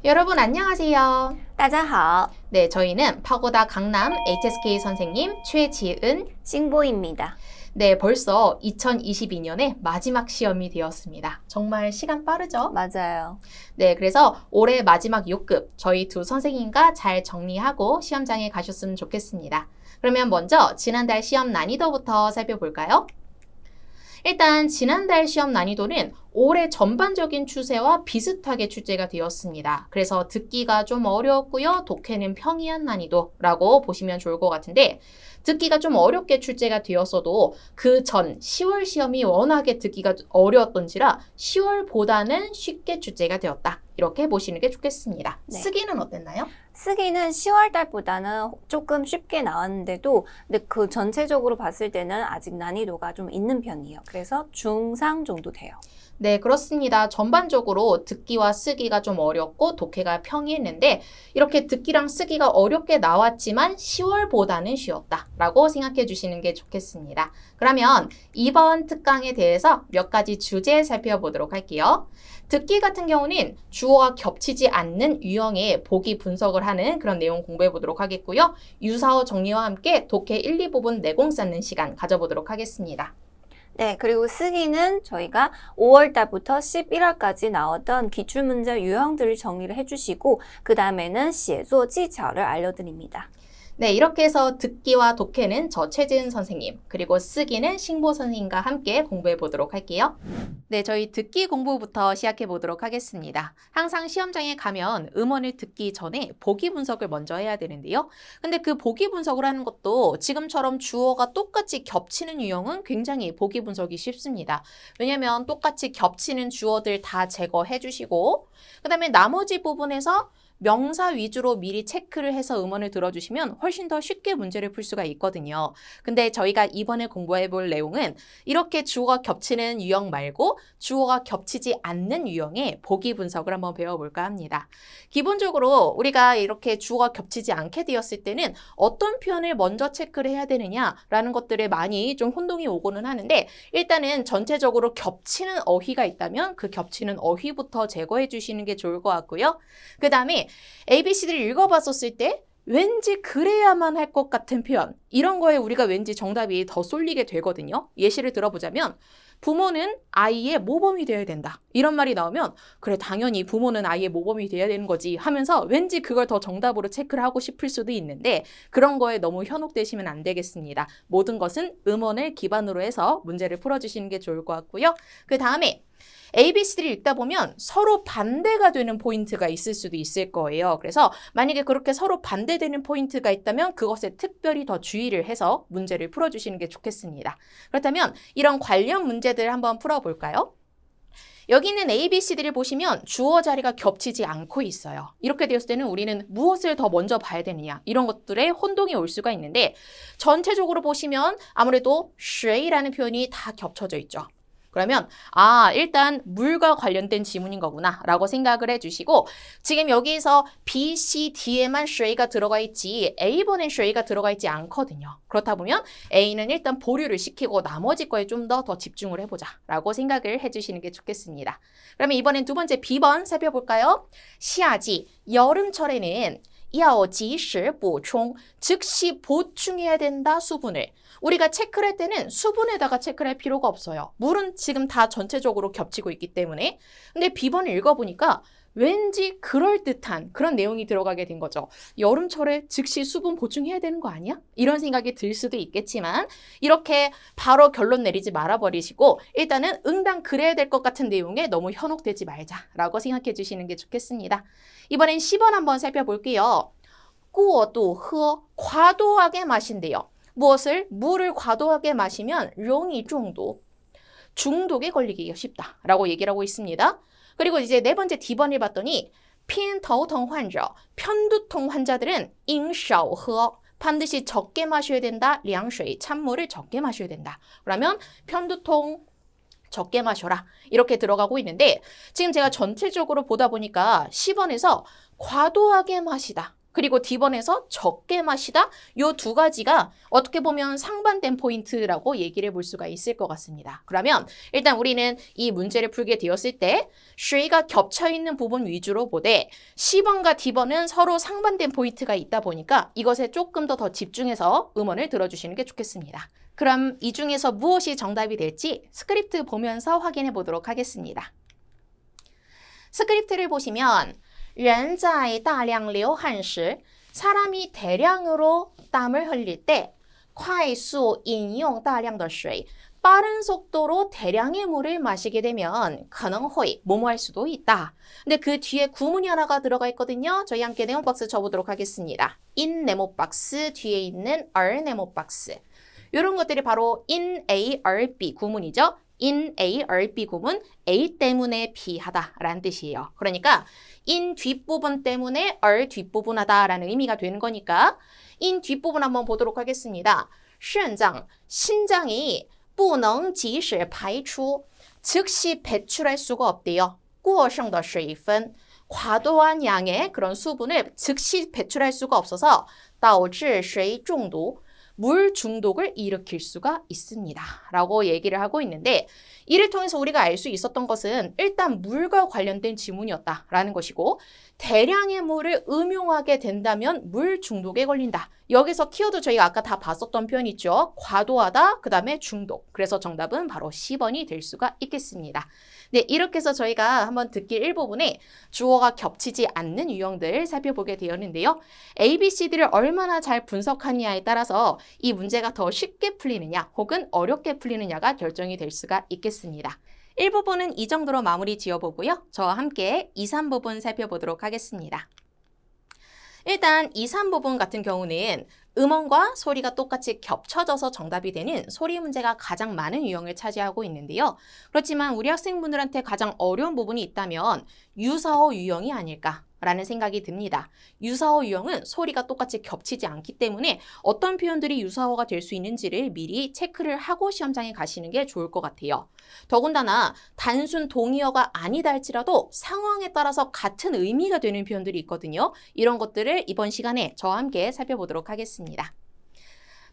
여러분 안녕하세요. 大家好, 네, 저희는 파고다 강남 HSK 선생님 최지은. 신보입니다. 네, 벌써 2022년의 마지막 시험이 되었습니다. 정말 시간 빠르죠? 맞아요. 네, 그래서 올해 마지막 6급 저희 두 선생님과 잘 정리하고 시험장에 가셨으면 좋겠습니다. 그러면 먼저 지난달 시험 난이도부터 살펴볼까요? 일단 지난달 시험 난이도는 올해 전반적인 추세와 비슷하게 출제가 되었습니다. 그래서 듣기가 좀 어려웠고요. 독해는 평이한 난이도라고 보시면 좋을 것 같은데, 듣기가 좀 어렵게 출제가 되었어도 그 전 10월 시험이 워낙에 듣기가 어려웠던지라 10월보다는 쉽게 출제가 되었다. 이렇게 보시는 게 좋겠습니다. 네. 쓰기는 어땠나요? 쓰기는 10월 달보다는 조금 쉽게 나왔는데도 근데 그 전체적으로 봤을 때는 아직 난이도가 좀 있는 편이에요. 그래서 중상 정도 돼요. 네, 그렇습니다. 전반적으로 듣기와 쓰기가 좀 어렵고 독해가 평이했는데 이렇게 듣기랑 쓰기가 어렵게 나왔지만 10월보다는 쉬웠다라고 생각해 주시는 게 좋겠습니다. 그러면 이번 특강에 대해서 몇 가지 주제 살펴보도록 할게요. 듣기 같은 경우는 주어가 겹치지 않는 유형의 보기 분석을 하는 그런 내용 공부해 보도록 하겠고요. 유사어 정리와 함께 독해 1, 2부분 내공 쌓는 시간 가져보도록 하겠습니다. 네, 그리고 쓰기는 저희가 5월 달부터 11월까지 나왔던 기출문제 유형들을 정리를 해주시고 그 다음에는 写作技巧를 알려드립니다. 네, 이렇게 해서 듣기와 독해는 저 최지은 선생님, 그리고 쓰기는 신보 선생님과 함께 공부해 보도록 할게요. 네, 저희 듣기 공부부터 시작해 보도록 하겠습니다. 항상 시험장에 가면 음원을 듣기 전에 보기 분석을 먼저 해야 되는데요. 근데 그 보기 분석을 하는 것도 지금처럼 주어가 똑같이 겹치는 유형은 굉장히 보기 분석이 쉽습니다. 왜냐면 똑같이 겹치는 주어들 다 제거해 주시고 그 다음에 나머지 부분에서 명사 위주로 미리 체크를 해서 음원을 들어주시면 훨씬 더 쉽게 문제를 풀 수가 있거든요. 근데 저희가 이번에 공부해 볼 내용은 이렇게 주어가 겹치는 유형 말고 주어가 겹치지 않는 유형의 보기 분석을 한번 배워볼까 합니다. 기본적으로 우리가 이렇게 주어가 겹치지 않게 되었을 때는 어떤 표현을 먼저 체크를 해야 되느냐라는 것들을 많이 좀 혼동이 오고는 하는데 일단은 전체적으로 겹치는 어휘가 있다면 그 겹치는 어휘부터 제거해 주시는 게 좋을 것 같고요. 그 다음에 ABCD를 읽어봤었을 때 왠지 그래야만 할 것 같은 표현, 이런 거에 우리가 왠지 정답이 더 쏠리게 되거든요. 예시를 들어보자면 부모는 아이의 모범이 되어야 된다. 이런 말이 나오면 그래 당연히 부모는 아이의 모범이 되어야 되는 거지 하면서 왠지 그걸 더 정답으로 체크를 하고 싶을 수도 있는데 그런 거에 너무 현혹되시면 안 되겠습니다. 모든 것은 음원을 기반으로 해서 문제를 풀어주시는 게 좋을 것 같고요. 그 다음에 ABCD를 읽다 보면 서로 반대가 되는 포인트가 있을 수도 있을 거예요. 그래서 만약에 그렇게 서로 반대되는 포인트가 있다면 그것에 특별히 더 주의를 해서 문제를 풀어주시는 게 좋겠습니다. 그렇다면 이런 관련 문제들 한번 풀어볼까요? 여기 있는 ABCD를 보시면 주어 자리가 겹치지 않고 있어요. 이렇게 되었을 때는 우리는 무엇을 더 먼저 봐야 되느냐 이런 것들에 혼동이 올 수가 있는데 전체적으로 보시면 아무래도 水라는 표현이 다 겹쳐져 있죠. 그러면 일단 물과 관련된 지문인 거구나 라고 생각을 해주시고 지금 여기서 B, C, D에만 水가 들어가 있지 A번엔 水가 들어가 있지 않거든요. 그렇다 보면 A는 일단 보류를 시키고 나머지 거에 좀 더 집중을 해보자 라고 생각을 해주시는 게 좋겠습니다. 그러면 이번엔 두 번째 B번 살펴볼까요? 시아지, 여름철에는 要及时补充, 즉시 보충해야 된다 수분을. 우리가 체크를 할 때는 수분에다가 체크를 할 필요가 없어요. 물은 지금 다 전체적으로 겹치고 있기 때문에. 근데 B번을 읽어보니까 왠지 그럴듯한 그런 내용이 들어가게 된 거죠. 여름철에 즉시 수분 보충해야 되는 거 아니야? 이런 생각이 들 수도 있겠지만 이렇게 바로 결론 내리지 말아버리시고 일단은 응당 그래야 될 것 같은 내용에 너무 현혹되지 말자라고 생각해 주시는 게 좋겠습니다. 이번엔 10번 한번 살펴볼게요. 过度喝, 과도하게 마신대요. 무엇을? 물을 과도하게 마시면 容易中毒, 중독에 걸리기가 쉽다라고 얘기를 하고 있습니다. 그리고 이제 네 번째 D번을 봤더니 偏头痛患者, 편두통 환자들은 应少喝, 반드시 적게 마셔야 된다. 凉水, 찬물을 적게 마셔야 된다. 그러면 편두통 적게 마셔라 이렇게 들어가고 있는데 지금 제가 전체적으로 보다 보니까 10번에서 과도하게 마시다. 그리고 D번에서 적게 마시다. 요 두 가지가 어떻게 보면 상반된 포인트라고 얘기를 볼 수가 있을 것 같습니다. 그러면 일단 우리는 이 문제를 풀게 되었을 때 쉐이가 겹쳐있는 부분 위주로 보되 C번과 D번은 서로 상반된 포인트가 있다 보니까 이것에 조금 더 집중해서 음원을 들어주시는 게 좋겠습니다. 그럼 이 중에서 무엇이 정답이 될지 스크립트 보면서 확인해 보도록 하겠습니다. 스크립트를 보시면 人在大量流汗时 사람이 대량으로 땀을 흘릴 때 快速饮用大量的水 빠른 속도로 대량의 물을 마시게 되면 可能会 뭐뭐 할 수도 있다. 근데 그 뒤에 구문이 하나가 들어가 있거든요. 저희 함께 네모박스 쳐보도록 하겠습니다. in 네모박스 뒤에 있는 r 네모박스. 이런 것들이 바로 in A, R, B 구문이죠. in A, R, B 구문 A 때문에 B 하다라는 뜻이에요. 그러니까 in 뒷부분 때문에 R 뒷부분 하다라는 의미가 되는 거니까 in 뒷부분 한번 보도록 하겠습니다. 肾脏, 신장이 不能及时排出 즉시 배출할 수가 없대요. 过剩的水分 과도한 양의 그런 수분을 즉시 배출할 수가 없어서 导致水中毒 물 중독을 일으킬 수가 있습니다. 라고 얘기를 하고 있는데 이를 통해서 우리가 알 수 있었던 것은 일단 물과 관련된 지문이었다라는 것이고 대량의 물을 음용하게 된다면 물 중독에 걸린다. 여기서 키워드 저희가 아까 다 봤었던 표현 있죠. 과도하다, 그 다음에 중독. 그래서 정답은 바로 C번이 될 수가 있겠습니다. 네, 이렇게 해서 저희가 한번 듣기 1부분에 주어가 겹치지 않는 유형들 살펴보게 되었는데요. A, B, C, D를 얼마나 잘 분석하느냐에 따라서 이 문제가 더 쉽게 풀리느냐 혹은 어렵게 풀리느냐가 결정이 될 수가 있겠습니다. 1부분은 이 정도로 마무리 지어보고요. 저와 함께 2, 3부분 살펴보도록 하겠습니다. 일단 2, 3부분 같은 경우는 음원과 소리가 똑같이 겹쳐져서 정답이 되는 소리 문제가 가장 많은 유형을 차지하고 있는데요. 그렇지만 우리 학생분들한테 가장 어려운 부분이 있다면 유사어 유형이 아닐까라는 생각이 듭니다. 유사어 유형은 소리가 똑같이 겹치지 않기 때문에 어떤 표현들이 유사어가 될 수 있는지를 미리 체크를 하고 시험장에 가시는 게 좋을 것 같아요. 더군다나 단순 동의어가 아니다 할지라도 상황에 따라서 같은 의미가 되는 표현들이 있거든요. 이런 것들을 이번 시간에 저와 함께 살펴보도록 하겠습니다.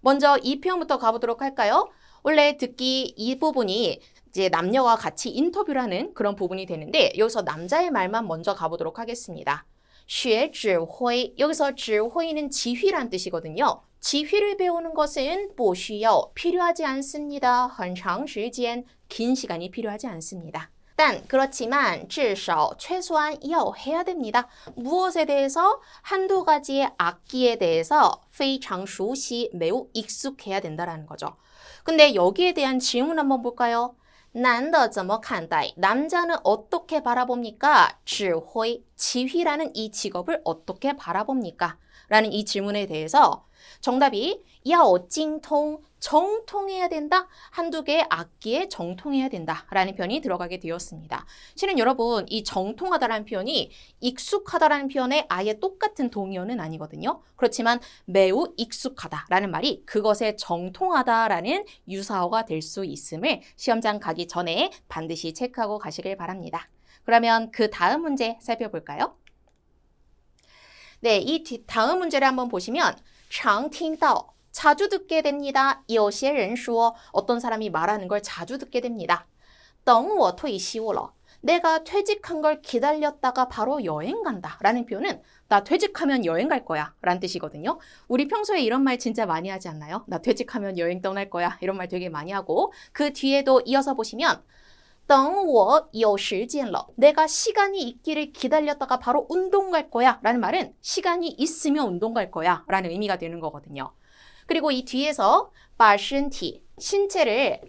먼저 이 표현부터 가보도록 할까요? 원래 듣기 이 부분이 이제 남녀와 같이 인터뷰라는 그런 부분이 되는데 여기서 남자의 말만 먼저 가보도록 하겠습니다. 学指挥 여기서 指挥는 지휘란 뜻이거든요. 지휘를 배우는 것은 不需要 필요하지 않습니다. 很长时间 긴 시간이 필요하지 않습니다. 단 그렇지만 至少 최소한 要 해야 됩니다. 무엇에 대해서 한두 가지의 악기에 대해서 非常熟悉 매우 익숙해야 된다는 거죠. 근데 여기에 대한 질문 한번 볼까요? 男的怎么看待? 남자는 어떻게 바라봅니까? 指挥, 지휘라는 이 직업을 어떻게 바라봅니까? 라는 이 질문에 대해서 정답이 要精通, 정통해야 된다. 한두 개의 악기에 정통해야 된다. 라는 표현이 들어가게 되었습니다. 실은 여러분 이 정통하다라는 표현이 익숙하다라는 표현에 아예 똑같은 동의어는 아니거든요. 그렇지만 매우 익숙하다라는 말이 그것에 정통하다라는 유사어가 될 수 있음을 시험장 가기 전에 반드시 체크하고 가시길 바랍니다. 그러면 그 다음 문제 살펴볼까요? 네, 이 다음 문제를 한번 보시면 常听到 자주 듣게 됩니다. 有些人说 어떤 사람이 말하는 걸 자주 듣게 됩니다. 等我退休了 내가 퇴직한 걸 기다렸다가 바로 여행 간다 라는 표현은 나 퇴직하면 여행 갈 거야 라는 뜻이거든요. 우리 평소에 이런 말 진짜 많이 하지 않나요? 나 퇴직하면 여행 떠날 거야 이런 말 되게 많이 하고 그 뒤에도 이어서 보시면 等我有时间了 내가 시간이 있기를 기다렸다가 바로 운동 갈 거야 라는 말은 시간이 있으면 운동 갈 거야 라는 의미가 되는 거거든요. 그리고 이 뒤에서 把身体 신체를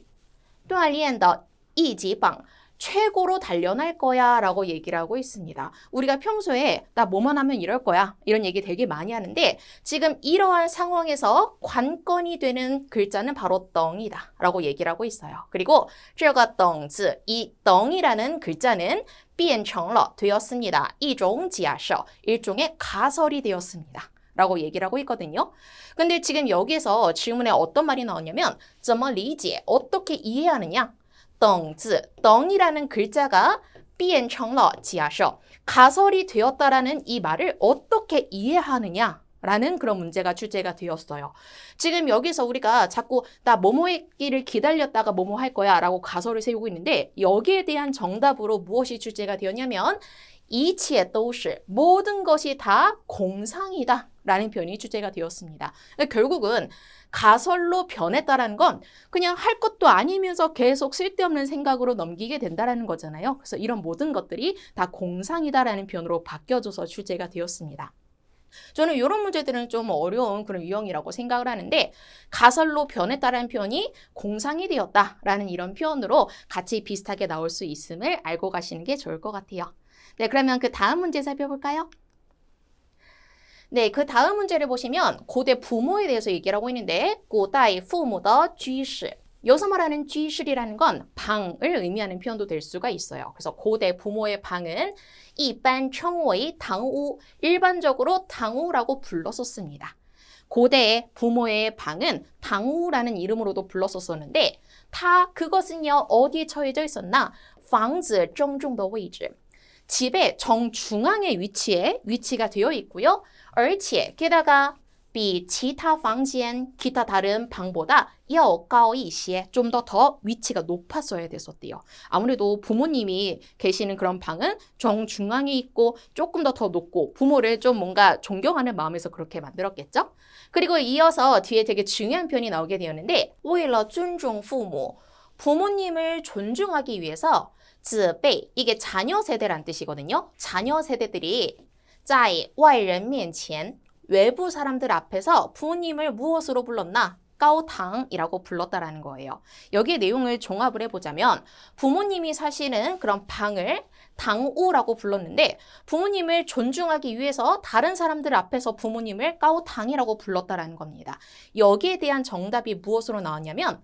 锻炼的一级棒 최고로 단련할 거야 라고 얘기를 하고 있습니다. 우리가 평소에 나 뭐만 하면 이럴 거야 이런 얘기 되게 많이 하는데 지금 이러한 상황에서 관건이 되는 글자는 바로 等이다 라고 얘기를 하고 있어요. 그리고 这个等字 이 等이라는 글자는 变成了 되었습니다. 一种假设 일종의 가설이 되었습니다. 라고 얘기를 하고 있거든요. 근데 지금 여기서 질문에 어떤 말이 나오냐면 怎么理解 어떻게 이해하느냐 等字, 等이라는 글자가 变成了假设. 가설이 되었다라는 이 말을 어떻게 이해하느냐? 라는 그런 문제가 주제가 되었어요. 지금 여기서 우리가 자꾸 나 뭐뭐의 길을 기다렸다가 뭐뭐 할 거야 라고 가설을 세우고 있는데 여기에 대한 정답으로 무엇이 주제가 되었냐면 一切都是 모든 것이 다 공상이다 라는 표현이 주제가 되었습니다. 그러니까 결국은 가설로 변했다라는 건 그냥 할 것도 아니면서 계속 쓸데없는 생각으로 넘기게 된다라는 거잖아요. 그래서 이런 모든 것들이 다 공상이다라는 표현으로 바뀌어져서 주제가 되었습니다. 저는 이런 문제들은 좀 어려운 그런 유형이라고 생각을 하는데 가설로 변했다라는 표현이 공상이 되었다라는 이런 표현으로 같이 비슷하게 나올 수 있음을 알고 가시는 게 좋을 것 같아요. 네, 그러면 그 다음 문제 살펴볼까요? 네, 그 다음 문제를 보시면 고대 부모에 대해서 얘기를 하고 있는데 古代父母的居室 여기서 말하는居室이라는 건 방을 의미하는 표현도 될 수가 있어요. 그래서 고대 부모의 방은 一般称为堂屋 일반적으로 당우라고 불렀었습니다. 고대의 부모의 방은 당우라는 이름으로도 불렀었었는데 그것은요 어디에 처해져 있었나? 房子正中的位置 집의 정중앙에 위치가 되어 있고요. 而且 게다가 比其他房间 기타 다른 방보다 要高一些 좀 더 위치가 높았어야 됐었대요. 아무래도 부모님이 계시는 그런 방은 정중앙에 있고 조금 더 높고 부모를 좀 뭔가 존경하는 마음에서 그렇게 만들었겠죠. 그리고 이어서 뒤에 되게 중요한 표현이 나오게 되었는데 为了尊重父母 부모님을 존중하기 위해서 子辈 이게 자녀 세대란 뜻이거든요. 자녀 세대들이 在外人面前 외부 사람들 앞에서 부모님을 무엇으로 불렀나? 까오탕이라고 불렀다라는 거예요. 여기에 내용을 종합을 해보자면 부모님이 사시는 그런 방을 당우라고 불렀는데 부모님을 존중하기 위해서 다른 사람들 앞에서 부모님을 까오탕이라고 불렀다라는 겁니다. 여기에 대한 정답이 무엇으로 나왔냐면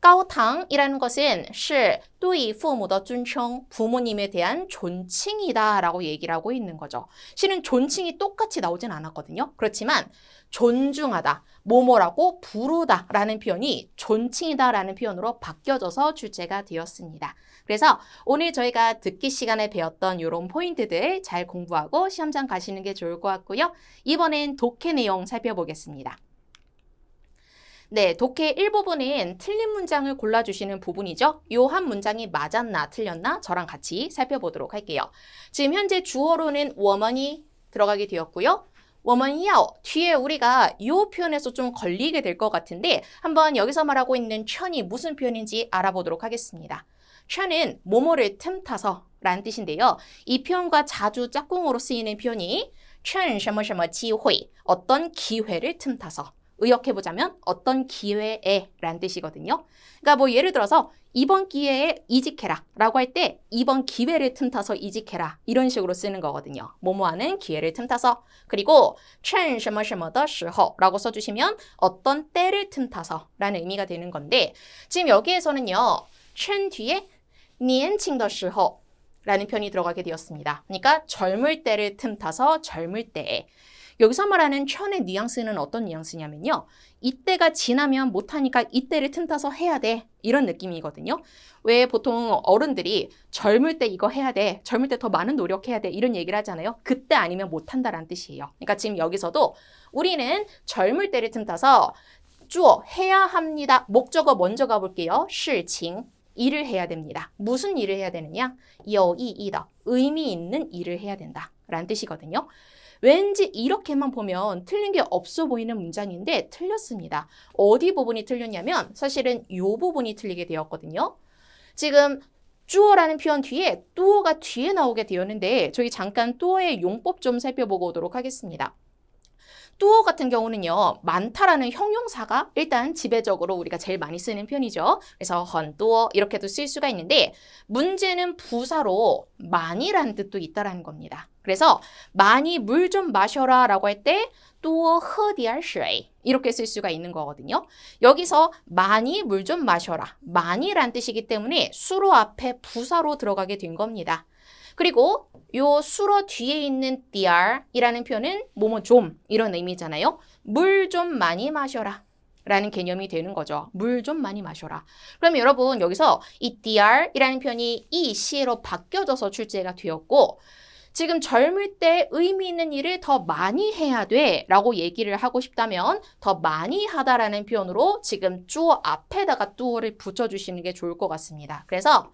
高堂이라는 것은 是对父母的尊称 부모님에 대한 존칭이다 라고 얘기를 하고 있는 거죠. 실은 존칭이 똑같이 나오진 않았거든요. 그렇지만 존중하다, 뭐뭐라고 부르다 라는 표현이 존칭이다 라는 표현으로 바뀌어져서 주제가 되었습니다. 그래서 오늘 저희가 듣기 시간에 배웠던 이런 포인트들 잘 공부하고 시험장 가시는 게 좋을 것 같고요. 이번엔 독해 내용 살펴보겠습니다. 네, 독해 1부분은 틀린 문장을 골라주시는 부분이죠. 요 한 문장이 맞았나 틀렸나 저랑 같이 살펴보도록 할게요. 지금 현재 주어로는 我们이 들어가게 되었고요. 我们要 뒤에 우리가 이 표현에서 좀 걸리게 될 것 같은데 한번 여기서 말하고 있는 천이 무슨 표현인지 알아보도록 하겠습니다. 천은 뭐뭐를 틈타서 라는 뜻인데요. 이 표현과 자주 짝꿍으로 쓰이는 표현이 趁什么什么机会 어떤 기회를 틈타서 의역해보자면 어떤 기회에 라는 뜻이거든요. 그러니까 뭐 예를 들어서 이번 기회에 이직해라 라고 할 때 이번 기회를 틈타서 이직해라 이런 식으로 쓰는 거거든요. 뭐뭐하는 기회를 틈타서 그리고 趁什么什么的时候 라고 써주시면 어떤 때를 틈타서 라는 의미가 되는 건데 지금 여기에서는요. 趁 뒤에 年轻的时候 라는 표현이 들어가게 되었습니다. 그러니까 젊을 때를 틈타서 젊을 때에 여기서 말하는 천의 뉘앙스는 어떤 뉘앙스냐면요. 이때가 지나면 못하니까 이때를 틈타서 해야 돼. 이런 느낌이거든요. 왜 보통 어른들이 젊을 때 이거 해야 돼. 젊을 때 더 많은 노력해야 돼. 이런 얘기를 하잖아요. 그때 아니면 못한다라는 뜻이에요. 그러니까 지금 여기서도 우리는 젊을 때를 틈타서 해야 합니다. 목적어 먼저 가볼게요. 事情 일을 해야 됩니다. 무슨 일을 해야 되느냐? 有意义的 의미 있는 일을 해야 된다. 라는 뜻이거든요. 왠지 이렇게만 보면 틀린 게 없어 보이는 문장인데 틀렸습니다. 어디 부분이 틀렸냐면 사실은 이 부분이 틀리게 되었거든요. 지금 주어라는 표현 뒤에 뚜어가 뒤에 나오게 되었는데 저희 잠깐 뚜어의 용법 좀 살펴보고 오도록 하겠습니다. 뚜어 같은 경우는요. 많다라는 형용사가 일단 지배적으로 우리가 제일 많이 쓰는 편이죠. 그래서 헌뚜어 이렇게도 쓸 수가 있는데 문제는 부사로 많이라는 뜻도 있다라는 겁니다. 그래서 많이 물 좀 마셔라 라고 할 때 뚜어喝点水 이렇게 쓸 수가 있는 거거든요. 여기서 많이 물 좀 마셔라. 많이란 뜻이기 때문에 수로 앞에 부사로 들어가게 된 겁니다. 그리고 요 수로 뒤에 있는 디알이라는 표현은 뭐뭐 좀 이런 의미잖아요. 물 좀 많이 마셔라. 라는 개념이 되는 거죠. 물 좀 많이 마셔라. 그러면 여러분 여기서 이 dr이라는 표현이 이 시로 바뀌어져서 출제가 되었고 지금 젊을 때 의미 있는 일을 더 많이 해야 돼 라고 얘기를 하고 싶다면 더 많이 하다라는 표현으로 지금 주어 앞에다가 뚜어를 붙여주시는 게 좋을 것 같습니다. 그래서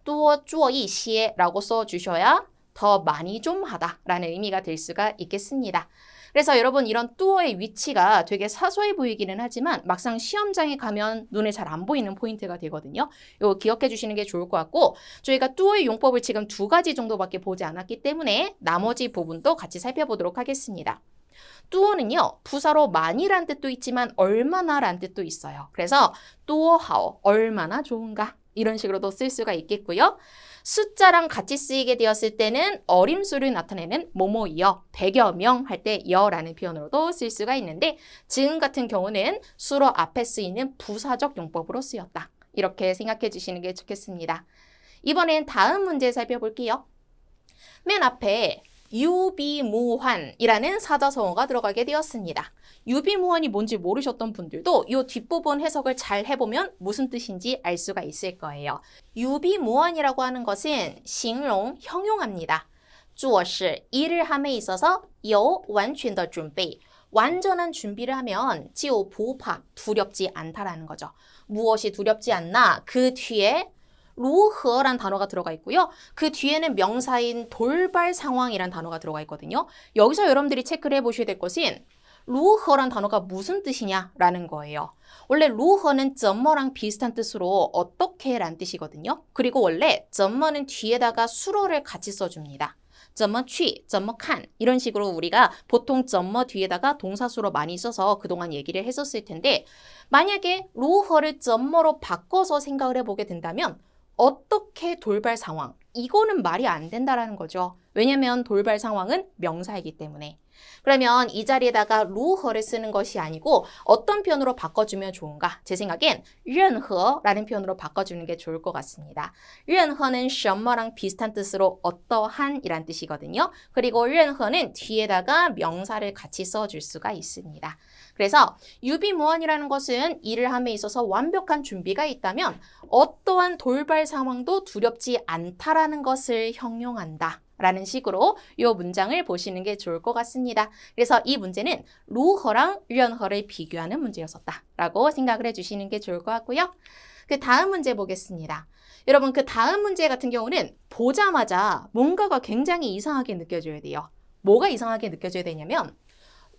뚜어 주어 이시에 라고 써주셔야 더 많이 좀 하다 라는 의미가 될 수가 있겠습니다. 그래서 여러분 이런 뚜어의 위치가 되게 사소해 보이기는 하지만 막상 시험장에 가면 눈에 잘 안 보이는 포인트가 되거든요. 이거 기억해 주시는 게 좋을 것 같고 저희가 뚜어의 용법을 지금 2가지 정도밖에 보지 않았기 때문에 나머지 부분도 같이 살펴보도록 하겠습니다. 뚜어는요. 부사로 많이란 뜻도 있지만 얼마나란 뜻도 있어요. 그래서 뚜어하오 얼마나 좋은가 이런 식으로도 쓸 수가 있겠고요. 숫자랑 같이 쓰이게 되었을 때는 어림수를 나타내는 뭐뭐이여, 100여 명 할 때 여라는 표현으로도 쓸 수가 있는데 지금 같은 경우는 수로 앞에 쓰이는 부사적 용법으로 쓰였다. 이렇게 생각해 주시는 게 좋겠습니다. 이번엔 다음 문제 살펴볼게요. 맨 앞에 유비무환이라는 사자성어가 들어가게 되었습니다. 유비무환이 뭔지 모르셨던 분들도 이 뒷부분 해석을 잘 해보면 무슨 뜻인지 알 수가 있을 거예요. 유비무환이라고 하는 것은形容, 형용합니다. 做事, 일을 함에 있어서 有完全的准备, 완전한 준비를 하면 就不怕, 두렵지 않다라는 거죠. 무엇이 두렵지 않나? 그 뒤에 如何란 단어가 들어가 있고요. 그 뒤에는 명사인 돌발 상황이란 단어가 들어가 있거든요. 여기서 여러분들이 체크를 해보셔야 될 것은 如何란 단어가 무슨 뜻이냐라는 거예요. 원래 如何는 怎么랑 비슷한 뜻으로 어떻게 란 뜻이거든요. 그리고 원래 怎么는 뒤에다가 수로를 같이 써줍니다. 怎么去, 怎么看 이런 식으로 우리가 보통 怎么뒤에다가 동사수로 많이 써서 그동안 얘기를 했었을 텐데 만약에 如何를 怎么로 바꿔서 생각을 해보게 된다면 어떻게 돌발 상황? 이거는 말이 안 된다라는 거죠. 왜냐면 돌발 상황은 명사이기 때문에. 그러면 이 자리에다가 如何를 쓰는 것이 아니고 어떤 표현으로 바꿔주면 좋은가? 제 생각엔 任何라는 표현으로 바꿔주는 게 좋을 것 같습니다. 任何는 什么랑 비슷한 뜻으로 어떠한 이란 뜻이거든요. 그리고 任何는 뒤에다가 명사를 같이 써줄 수가 있습니다. 그래서 유비무환이라는 것은 일을 함에 있어서 완벽한 준비가 있다면 어떠한 돌발 상황도 두렵지 않다라는 것을 형용한다. 라는 식으로 이 문장을 보시는 게 좋을 것 같습니다. 그래서 이 문제는 如何랑 任何를 비교하는 문제였었다. 라고 생각을 해주시는 게 좋을 것 같고요. 그 다음 문제 보겠습니다. 여러분 그 다음 문제 같은 경우는 보자마자 뭔가가 굉장히 이상하게 느껴져야 돼요. 뭐가 이상하게 느껴져야 되냐면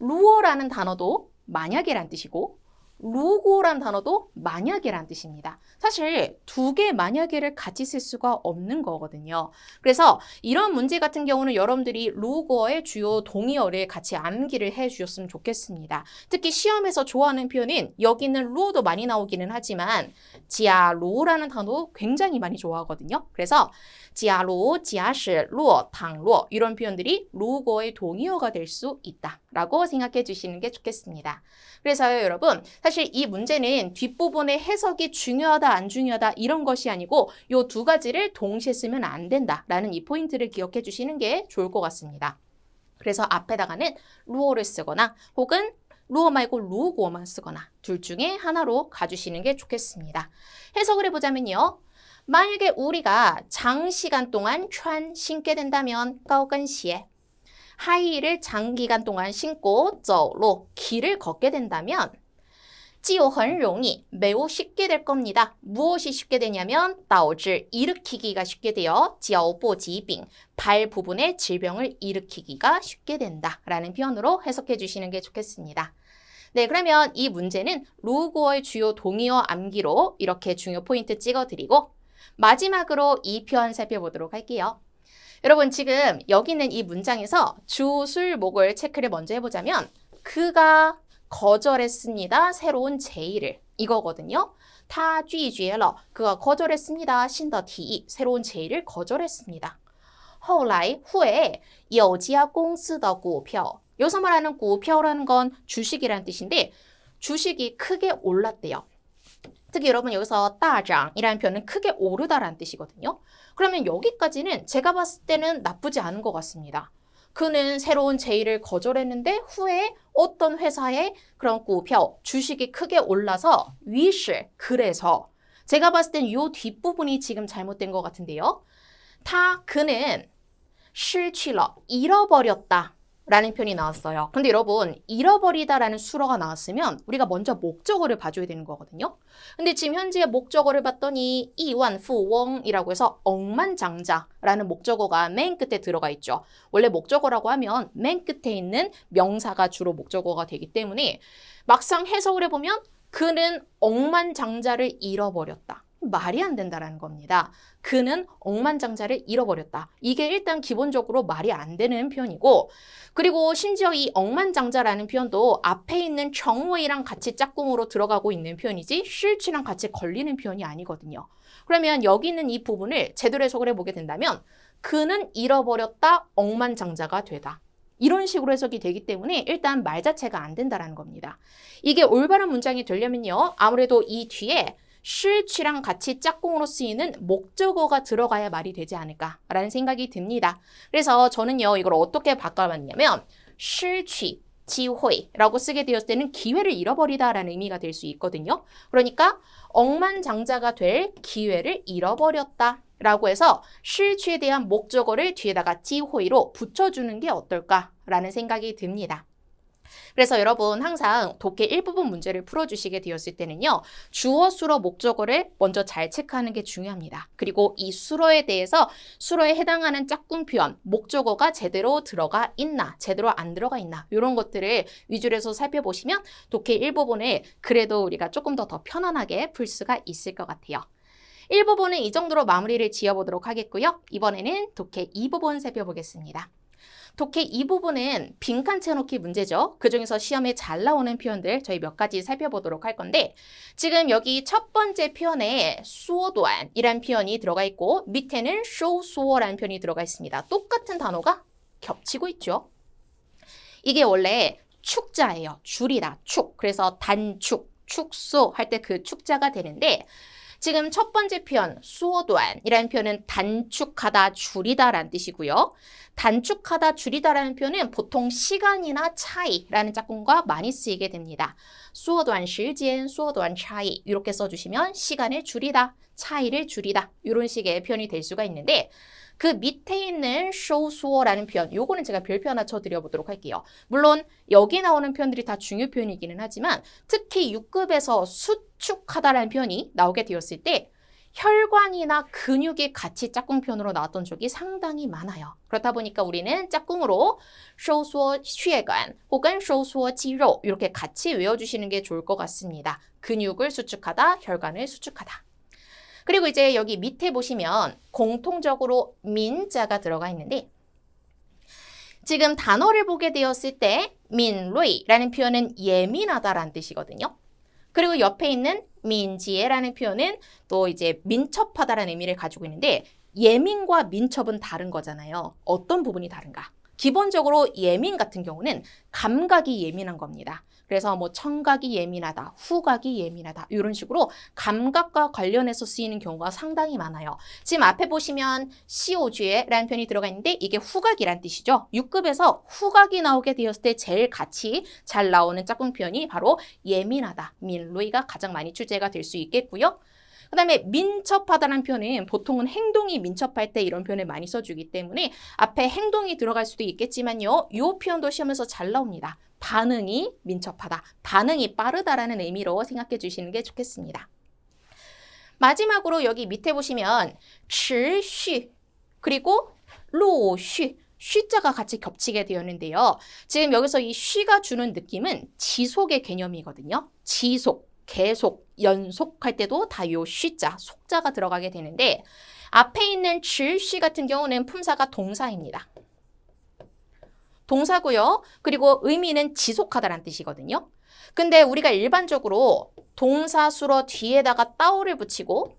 如何라는 단어도 만약에란 뜻이고 如果란 단어도 만약에란 뜻입니다. 사실 2개 만약에를 같이 쓸 수가 없는 거거든요. 그래서 이런 문제 같은 경우는 여러분들이 如果의 주요 동의어를 같이 암기를 해 주셨으면 좋겠습니다. 특히 시험에서 좋아하는 표현은 여기는 如도 많이 나오기는 하지만 假如라는 단어도 굉장히 많이 좋아하거든요. 그래서 假如, 假使, 若, 倘若 이런 표현들이 如果의 동의어가 될 수 있다 라고 생각해 주시는 게 좋겠습니다. 그래서요 여러분 사실 이 문제는 뒷부분의 해석이 중요하다 안 중요하다 이런 것이 아니고 이 2가지를 동시에 쓰면 안 된다라는 이 포인트를 기억해 주시는 게 좋을 것 같습니다. 그래서 앞에다가는 如果를 쓰거나 혹은 如果 말고 如果만 쓰거나 둘 중에 하나로 가주시는 게 좋겠습니다. 해석을 해보자면요. 만약에 우리가 장시간 동안 穿 신게 된다면 高跟鞋 하이힐을 장기간 동안 신고 走路 길을 걷게 된다면 就很容易 매우 쉽게 될 겁니다. 무엇이 쉽게 되냐면 导致 일으키기가 쉽게 되어 脚部疾病 발 부분에 질병을 일으키기가 쉽게 된다 라는 표현으로 해석해 주시는 게 좋겠습니다. 네, 그러면 이 문제는 如果의 주요 동의어 암기로 이렇게 중요 포인트 찍어드리고 마지막으로 이 표현 살펴보도록 할게요. 여러분 지금 여기 있는 이 문장에서 주술목을 체크를 먼저 해보자면 그가 거절했습니다. 새로운 제의를 이거거든요. 他拒绝了 그가 거절했습니다. 新的提议 새로운 제의를 거절했습니다. 后来 후에 有家公司的股票 여기서 말하는 股票라는 건 주식이라는 뜻인데 주식이 크게 올랐대요. 특히 여러분 여기서 大涨이라는 표현은 크게 오르다라는 뜻이거든요. 그러면 여기까지는 제가 봤을 때는 나쁘지 않은 것 같습니다. 그는 새로운 제의를 거절했는데 후에 어떤 회사의 그런 구표, 주식이 크게 올라서 위시, 그래서 제가 봤을 땐 이 뒷부분이 지금 잘못된 것 같은데요. 그는 失去了, 잃어버렸다 라는 표현이 나왔어요. 근데 여러분, 잃어버리다 라는 수로가 나왔으면 우리가 먼저 목적어를 봐줘야 되는 거거든요. 근데 지금 현재 목적어를 봤더니亿万富翁이라고 해서 억만장자라는 목적어가 맨 끝에 들어가 있죠. 원래 목적어라고 하면 맨 끝에 있는 명사가 주로 목적어가 되기 때문에 막상 해석을 해보면 그는 억만장자를 잃어버렸다. 말이 안 된다라는 겁니다. 그는 억만장자를 잃어버렸다. 이게 일단 기본적으로 말이 안 되는 표현이고, 그리고 심지어 이 억만장자라는 표현도 앞에 있는 정웨이랑 같이 짝꿍으로 들어가고 있는 표현이지 실취랑 같이 걸리는 표현이 아니거든요. 그러면 여기 있는 이 부분을 제대로 해석을 해보게 된다면 그는 잃어버렸다, 억만장자가 되다. 이런 식으로 해석이 되기 때문에 일단 말 자체가 안 된다라는 겁니다. 이게 올바른 문장이 되려면요. 아무래도 이 뒤에 실취랑 같이 짝꿍으로 쓰이는 목적어가 들어가야 말이 되지 않을까라는 생각이 듭니다. 그래서 저는요, 이걸 어떻게 바꿔봤냐면 실취, 지회라고 쓰게 되었을 때는 기회를 잃어버리다라는 의미가 될 수 있거든요. 그러니까 억만장자가 될 기회를 잃어버렸다 라고 해서 실취에 대한 목적어를 뒤에다가 지회로 붙여주는 게 어떨까라는 생각이 듭니다. 그래서 여러분 항상 독해 일부분 문제를 풀어주시게 되었을 때는요. 주어, 수로, 목적어를 먼저 잘 체크하는 게 중요합니다. 그리고 이 수로에 대해서 수로에 해당하는 짝꿍 표현, 목적어가 제대로 들어가 있나, 제대로 안 들어가 있나 이런 것들을 위주로 해서 살펴보시면 독해 일부분을 그래도 우리가 조금 더 편안하게 풀 수가 있을 것 같아요. 1부분은 이 정도로 마무리를 지어보도록 하겠고요. 이번에는 독해 2부분 살펴보겠습니다. 독해 2부분은 빈칸 채워넣기 문제죠. 그중에서 시험에 잘 나오는 표현들 저희 몇 가지 살펴보도록 할 건데 지금 여기 첫 번째 표현에 수어도안이라는 표현이 들어가 있고 밑에는 쇼수어라는 표현이 들어가 있습니다. 똑같은 단어가 겹치고 있죠. 이게 원래 축자예요. 줄이다, 축. 그래서 단축, 축소 할 때 그 축자가 되는데 지금 첫 번째 표현, 수어도안이라는 표현은 단축하다, 줄이다라는 뜻이고요. 단축하다, 줄이다라는 표현은 보통 시간이나 차이라는 짝꿍과 많이 쓰이게 됩니다. 수어도안 시간, 수어도안 차이 이렇게 써주시면 시간을 줄이다, 차이를 줄이다 이런 식의 표현이 될 수가 있는데 그 밑에 있는 쇼수어라는 표현, 요거는 제가 별표 하나 쳐드려보도록 할게요. 물론 여기 나오는 표현들이 다 중요 표현이기는 하지만 특히 6급에서 수축하다라는 표현이 나오게 되었을 때 혈관이나 근육이 같이 짝꿍 표현으로 나왔던 적이 상당히 많아요. 그렇다 보니까 우리는 짝꿍으로 收缩血管 혹은 收缩肌肉 이렇게 같이 외워주시는 게 좋을 것 같습니다. 근육을 수축하다, 혈관을 수축하다. 그리고 이제 여기 밑에 보시면 공통적으로 민자가 들어가 있는데 지금 단어를 보게 되었을 때 민루이라는 표현은 예민하다라는 뜻이거든요. 그리고 옆에 있는 민지에라는 표현은 또 이제 민첩하다라는 의미를 가지고 있는데 예민과 민첩은 다른 거잖아요. 어떤 부분이 다른가? 기본적으로 예민 같은 경우는 감각이 예민한 겁니다. 그래서 뭐 청각이 예민하다, 후각이 예민하다 이런 식으로 감각과 관련해서 쓰이는 경우가 상당히 많아요. 지금 앞에 보시면 시오주에라는 표현이 들어가 있는데 이게 후각이란 뜻이죠. 6급에서 후각이 나오게 되었을 때 제일 같이 잘 나오는 짝꿍 표현이 바로 예민하다, 민루이가 가장 많이 출제가 될 수 있겠고요. 그 다음에 민첩하다는 표현은 보통은 행동이 민첩할 때 이런 표현을 많이 써주기 때문에 앞에 행동이 들어갈 수도 있겠지만요. 이 표현도 시험에서 잘 나옵니다. 반응이 민첩하다, 반응이 빠르다라는 의미로 생각해 주시는 게 좋겠습니다. 마지막으로 여기 밑에 보시면 持续 그리고 陆续 쉬자가 같이 겹치게 되었는데요. 지금 여기서 이 쉬가 주는 느낌은 지속의 개념이거든요. 지속, 계속, 연속할 때도 다 요 쉬자, 속자가 들어가게 되는데 앞에 있는 持续 같은 경우는 품사가 동사입니다. 동사고요. 그리고 의미는 지속하다라는 뜻이거든요. 근데 우리가 일반적으로 동사 수로 뒤에다가 따오를 붙이고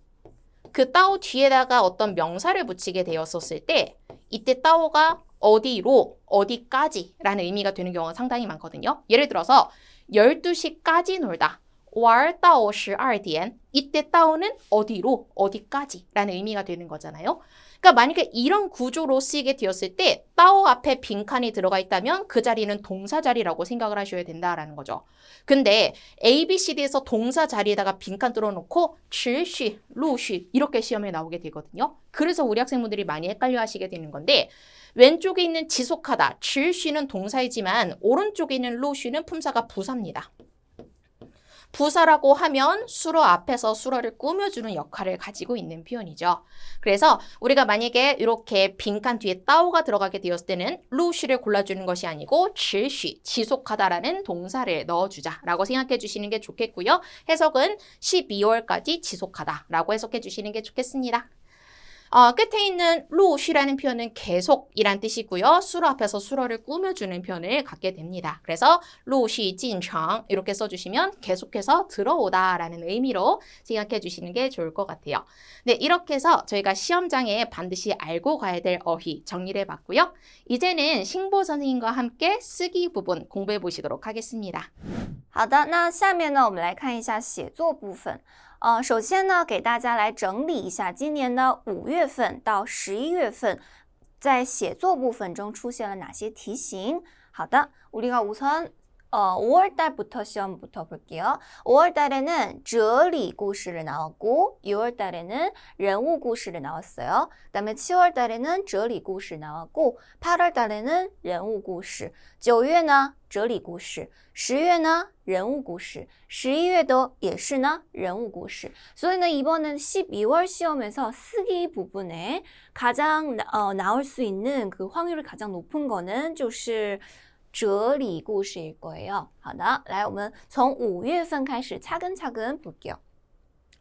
그 따오 뒤에다가 어떤 명사를 붙이게 되었었을 때 이때 따오가 어디로, 어디까지 라는 의미가 되는 경우가 상당히 많거든요. 예를 들어서 12시까지 놀다, 월到12点 이때 따오는 어디로 어디까지 라는 의미가 되는 거잖아요. 그러니까 만약에 이런 구조로 쓰이게 되었을 때 따오 앞에 빈칸이 들어가 있다면 그 자리는 동사 자리라고 생각을 하셔야 된다라는 거죠. 근데 ABCD에서 동사 자리에다가 빈칸 뚫어놓고 持续, 陆续 이렇게 시험에 나오게 되거든요. 그래서 우리 학생분들이 많이 헷갈려 하시게 되는 건데 왼쪽에 있는 지속하다, 持续는 동사이지만 오른쪽에 있는 陆续는 품사가 부사입니다. 부사라고 하면 수로 앞에서 수로를 꾸며주는 역할을 가지고 있는 표현이죠. 그래서 우리가 만약에 이렇게 빈칸 뒤에 따오가 들어가게 되었을 때는 陆续를 골라주는 것이 아니고 持续, 지속하다라는 동사를 넣어주자라고 생각해 주시는 게 좋겠고요. 해석은 12월까지 지속하다라고 해석해 주시는 게 좋겠습니다. 끝에 있는 陆续라는 표현은 계속이란 뜻이고요. 수로 앞에서 수로를 꾸며주는 표현을 갖게 됩니다. 그래서 陆续进城 이렇게 써주시면 계속해서 들어오다라는 의미로 생각해 주시는 게 좋을 것 같아요. 네, 이렇게 해서 저희가 시험장에 반드시 알고 가야 될 어휘 정리를 해봤고요. 이제는 싱보 선생님과 함께 쓰기 부분 공부해 보시도록 하겠습니다. 好的，那下面呢，我们来看一下写作部分。首先呢，给大家来整理一下今年的5月份到11月份在写作部分中出现了哪些题型。好的， 우리가 우선 5월 달부터 시험부터 볼게요. 5월 달에는 哲理故事를 나왔고 6월 달에는 人物故事를 나왔어요. 그다음에 7월 달에는 哲理故事 나왔고 8월 달에는 人物故事. 9月呢哲理故事, 10月呢人物故事, 11月도 也是呢人物故事. 所以呢이번엔 12월 시험에서 쓰기 부분에 가장 나올 수 있는 그 확률이 가장 높은 거는 就是哲理故事일 거예요. 好的，来我们从5月份开始차근차근 볼게요.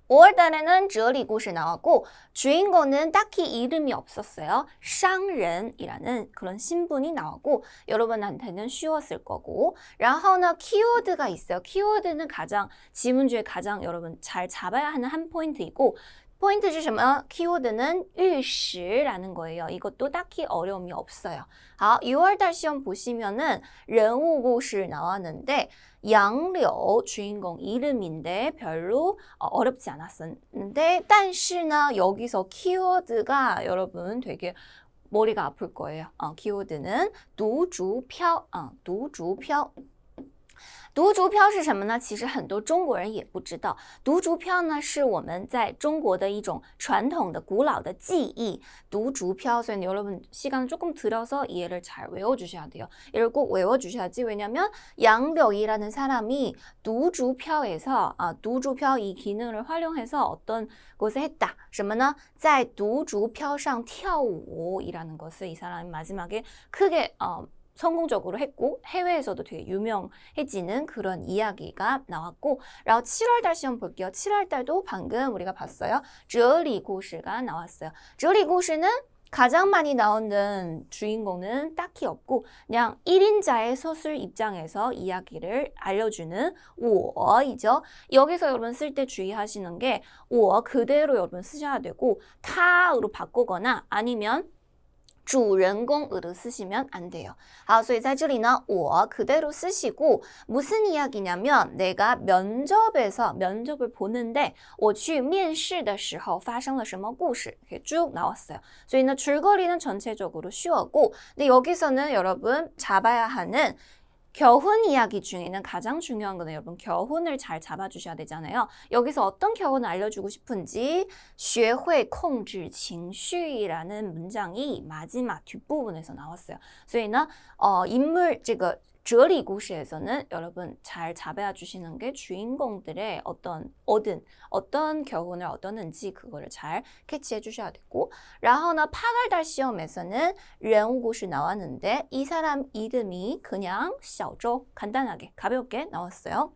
5월 달에는 哲理故事 나왔고 주인공은 딱히 이름이 없었어요. 상른이라는 그런 신분이 나왔고 여러분한테는 쉬웠을 거고 然后呢 키워드가 있어요. 키워드는 가장 지문주에 가장 여러분 잘 잡아야 하는 한 포인트이고 포인트 是什么? 키워드는 玉石라는 거예요. 이것도 딱히 어려움이 없어요. 好, 6월달 시험 보시면은 人物故事 나왔는데杨柳 주인공 이름인데 별로 어렵지 않았었는데 但是呢 여기서 키워드가 여러분 되게 머리가 아플 거예요. 키워드는 独竹飘, 独竹飘. 独竹飘是什么呢？其实很多中国人也不知道。独竹飘呢是我们在中国的一种传统的古老的技艺。独竹飘，所以여러분 시간을 조금 들여서 이해를 잘 외워주셔야 돼요. 이걸 꼭 외워주셔야지. 왜냐면杨柳이라는 사람이 独竹飘에서 独竹飘이 기능을 활용해서 어떤 것을 했다. 什么呢？在独竹飘上跳舞이라는 것을 이 사람이 마지막에 크게 성공적으로 했고 해외에서도 되게 유명해지는 그런 이야기가 나왔고 然后 7월달 시험 볼게요. 7월달도 방금 우리가 봤어요. 哲理故事가 나왔어요. 哲理故事는 가장 많이 나오는 주인공은 딱히 없고 그냥 1인자의 서술 입장에서 이야기를 알려주는 我이죠. 여기서 여러분 쓸 때 주의하시는 게 我 그대로 여러분 쓰셔야 되고 他로 바꾸거나 아니면 主人公으로 쓰시면 안 돼요. 好, 所以在这里呢我 그대로 쓰시고 무슨 이야기냐면 내가 면접을 보는데 我去面试的时候发生了什么故事 이렇게 쭉 나왔어요. 所以呢 줄거리는 전체적으로 쉬웠고 근데 여기서는 여러분 잡아야 하는 교훈 이야기 중에는 가장 중요한 거는 여러분 교훈을 잘 잡아주셔야 되잖아요. 여기서 어떤 교훈을 알려주고 싶은지 学会控制情绪라는 문장이 마지막 뒷부분에서 나왔어요. 所以呢 인물 这个哲理故事에서는 여러분 잘 잡아야 주시는 게 주인공들의 어떤 교훈을 얻었는지 그거를 잘 캐치해 주셔야 되고 然后呢 8월달 시험에서는 人物故事 나왔는데 이 사람 이름이 그냥 小周 간단하게 가볍게 나왔어요.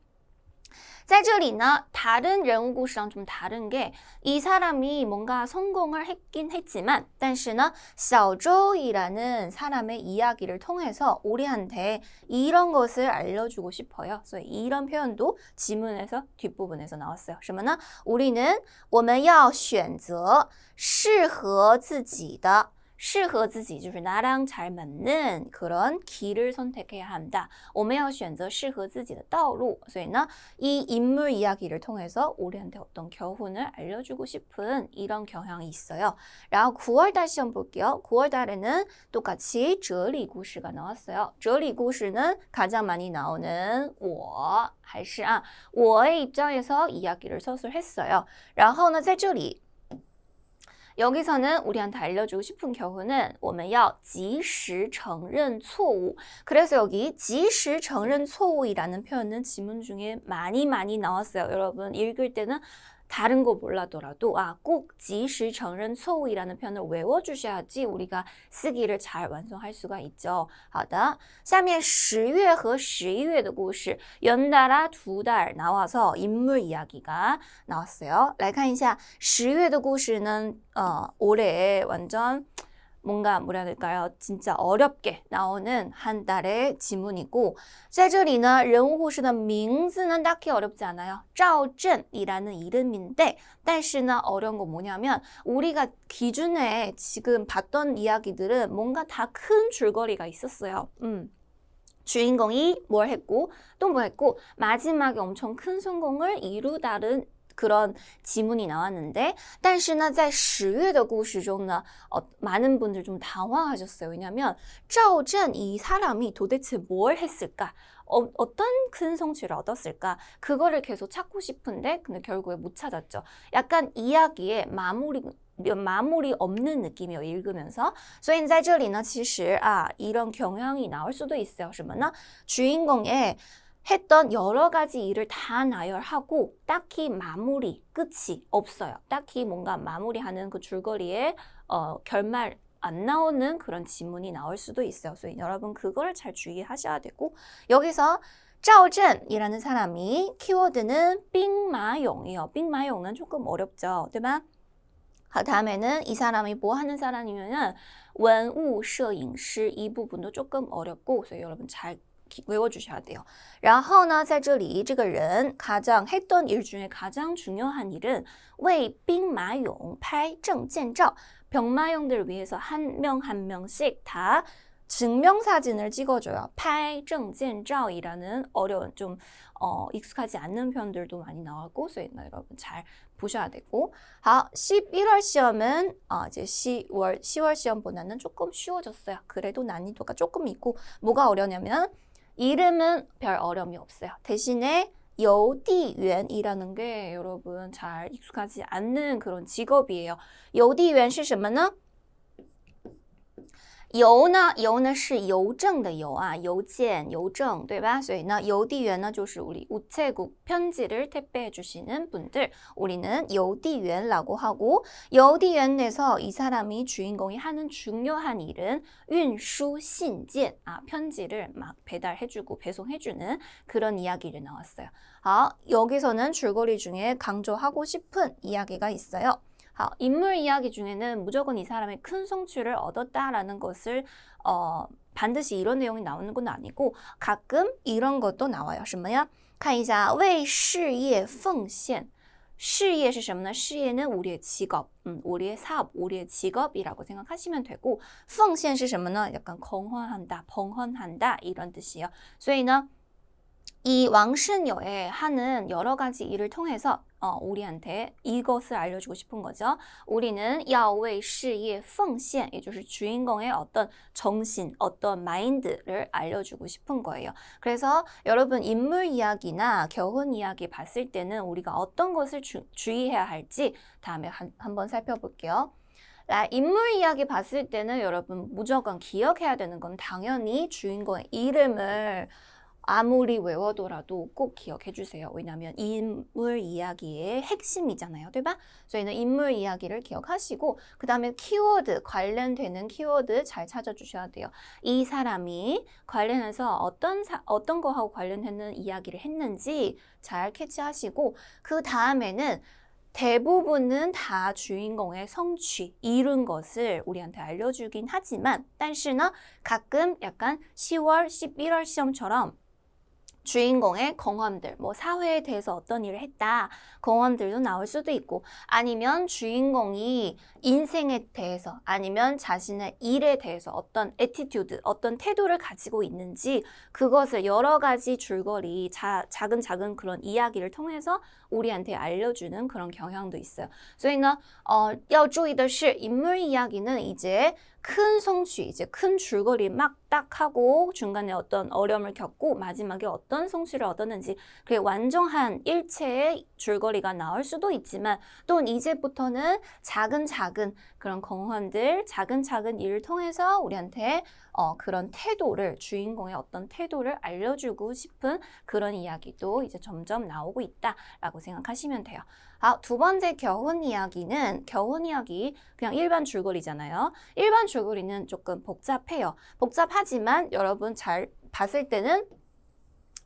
在这里呢 다른 人物故事랑 좀 다른 게 이 사람이 뭔가 성공을 했긴 했지만 但是呢 小周이라는 사람의 이야기를 통해서 우리한테 이런 것을 알려주고 싶어요. 그래서 이런 표현도 지문에서 뒷부분에서 나왔어요. 什么呢 우리는 我们要选择适合自己的适合自己就是나랑 잘 맞는 그런 길을 선택해야 한다. 我们要选择适合自己的道路. 所以呢, 이 인물 이야기를 통해서 우리한테 어떤 교훈을 알려주고 싶은 이런 경향이 있어요. 然后 9월달 시험 볼게요. 9월달에는 똑같이 哲理故事가 나왔어요. 哲理故事는 가장 많이 나오는 我还是 我의 입장에서 이야기를 서술했어요. 然后呢, 在这里 여기서는 우리한테 알려주고 싶은 교훈은 我们要及时承认错误. 그래서 여기 及时承认错误이라는 표현은 지문 중에 많이 나왔어요. 여러분 읽을 때는 다른 거 몰라더라도 꼭 及时承认错误이라는 표현을 외워주셔야지 우리가 쓰기를 잘 완성할 수가 있죠. 好的, 下面10月和11月的故事 연달아 2달 나와서 인물 이야기가 나왔어요. 来看一下 10月的故事는 올해 완전 뭔가 뭐라 해야 될까요? 진짜 어렵게 나오는 한 달의 지문이고 在这里呢, 人物故事的名字는 딱히 어렵지 않아요. 赵正이라는 이름인데 但是呢, 어려운 거 뭐냐면 우리가 기준에 지금 봤던 이야기들은 뭔가 다 큰 줄거리가 있었어요. 주인공이 뭘 했고 또 뭐 했고 마지막에 엄청 큰 성공을 이루다는 그런 지문이 나왔는데 但是呢, 在10月的故事中呢, 많은 분들 좀 당황하셨어요. 왜냐면 赵正 이 사람이 도대체 뭘 했을까? 어떤 큰 성취를 얻었을까? 그거를 계속 찾고 싶은데 근데 결국에 못 찾았죠. 약간 이야기에 마무리 없는 느낌이에요. 읽으면서. 所以在这里呢, 其实 이런 경향이 나올 수도 있어요. 什么呢? 주인공의 했던 여러 가지 일을 다 나열하고 딱히 마무리, 끝이 없어요. 딱히 뭔가 마무리하는 그 줄거리에 결말 안 나오는 그런 지문이 나올 수도 있어요. 그래서 여러분 그거를 잘 주의하셔야 되고 여기서 赵正이라는 사람이 키워드는 빙마용이에요. 빙마용은 조금 어렵죠. 对吧? 다음에는 이 사람이 뭐 하는 사람이면은 원우摄影师 이部分도 조금 어렵고 그래서 여러분 잘 외워주셔야 돼요. 然后呢, 在这里这个人 가장 했던 일 중에 가장 중요한 일은 为兵马俑拍证件照. 병마용들을 위해서 한 명 한 명씩 다 증명사진을 찍어줘요. 拍证件照이라는 어려운 좀 익숙하지 않는 표현들도 많이 나오고 그래서 여러분 잘 보셔야 되고 好, 11월 시험은 이제 10월 시험보다는 조금 쉬워졌어요. 그래도 난이도가 조금 있고 뭐가 어려냐면 이름은 별 어려움이 없어요. 대신에邮递员이라는 게 여러분 잘 익숙하지 않는 그런 직업이에요. 邮递员是什么呢? 邮呢是邮政的邮邮件邮政对吧? 所以呢邮递员呢就是우리 우체국 편지를 택배해 주시는 분들 우리는 邮递员라고 하고 邮递员내서 이 사람이 주인공이 하는 중요한 일은 运输信件 편지를 막 배달해 주고 배송해 주는 그런 이야기를 나왔어요. 여기서는 줄거리 중에 강조하고 싶은 이야기가 있어요. 인물 이야기 중에는 무조건 이 사람이 큰 성취를 얻었다라는 것을 반드시 이런 내용이 나오는 건 아니고 가끔 이런 것도 나와요. 什么呀? 看一下为事业奉献. 事业是什么呢? 事业는 우리의 직업, 우리의 사업, 우리의 직업이라고 생각하시면 되고 奉献是什么呢? 약간 공헌한다, 봉헌한다 이런 뜻이에요. 所以呢, 이 왕신여에 하는 여러 가지 일을 통해서 우리한테 이것을 알려주고 싶은 거죠. 우리는 要为事业奉献, 也就是 주인공의 어떤 정신, 어떤 마인드를 알려주고 싶은 거예요. 그래서 여러분 인물 이야기나 교훈 이야기 봤을 때는 우리가 어떤 것을 주의해야 할지 다음에 한번 살펴볼게요. 인물 이야기 봤을 때는 여러분 무조건 기억해야 되는 건 당연히 주인공의 이름을 아무리 외워도라도 꼭 기억해 주세요. 왜냐하면 인물 이야기의 핵심이잖아요. 对吧? 저희는 인물 이야기를 기억하시고 그 다음에 키워드, 관련되는 키워드 잘 찾아주셔야 돼요. 이 사람이 관련해서 어떤 거하고 관련되는 이야기를 했는지 잘 캐치하시고 그 다음에는 대부분은 다 주인공의 성취, 이룬 것을 우리한테 알려주긴 하지만 但是呢, 가끔 약간 10월, 11월 시험처럼 주인공의 경험들, 뭐 사회에 대해서 어떤 일을 했다, 경험들도 나올 수도 있고, 아니면 주인공이 인생에 대해서, 아니면 자신의 일에 대해서 어떤 애티튜드, 어떤 태도를 가지고 있는지 그것을 여러 가지 줄거리, 작은 그런 이야기를 통해서 우리한테 알려주는 그런 경향도 있어요. 所以呢, 要注意的是 인물 이야기는 이제 큰 성취, 이제 큰 줄거리 막 딱 하고 중간에 어떤 어려움을 겪고 마지막에 어떤 성취를 얻었는지 그게 완전한 일체의 줄거리가 나올 수도 있지만 또 이제부터는 작은 그런 경험들, 작은 일을 통해서 우리한테 그런 태도를, 주인공의 어떤 태도를 알려주고 싶은 그런 이야기도 이제 점점 나오고 있다라고 생각하시면 돼요. 두 번째 겨훈 이야기는 겨훈 이야기 그냥 일반 줄거리잖아요. 일반 줄거리는 조금 복잡해요. 복잡하지만 여러분 잘 봤을 때는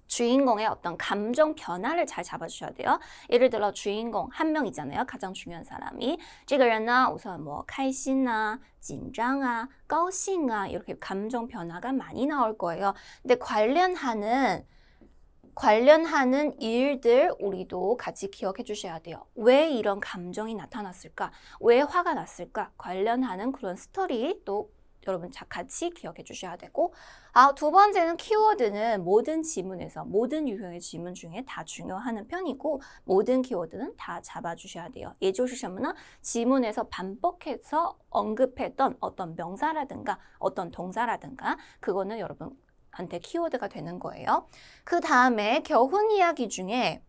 주인공의 어떤 감정 변화를 잘 잡아주셔야 돼요. 예를 들어 주인공 한 명이잖아요. 가장 중요한 사람이. 这个人呢, 우선 뭐开心啊, 紧张啊, 高兴啊 이렇게 감정 변화가 많이 나올 거예요. 근데 관련하는 일들 우리도 같이 기억해 주셔야 돼요. 왜 이런 감정이 나타났을까? 왜 화가 났을까? 관련하는 그런 스토리 또 여러분 같이 기억해 주셔야 되고 두 번째는 키워드는 모든 지문에서 모든 유형의 지문 중에 다 중요한 편이고 모든 키워드는 다 잡아주셔야 돼요. 也就是什么呢? 지문에서 반복해서 언급했던 어떤 명사라든가 어떤 동사라든가 그거는 여러분한테 키워드가 되는 거예요. 그 다음에 겨훈 이야기 중에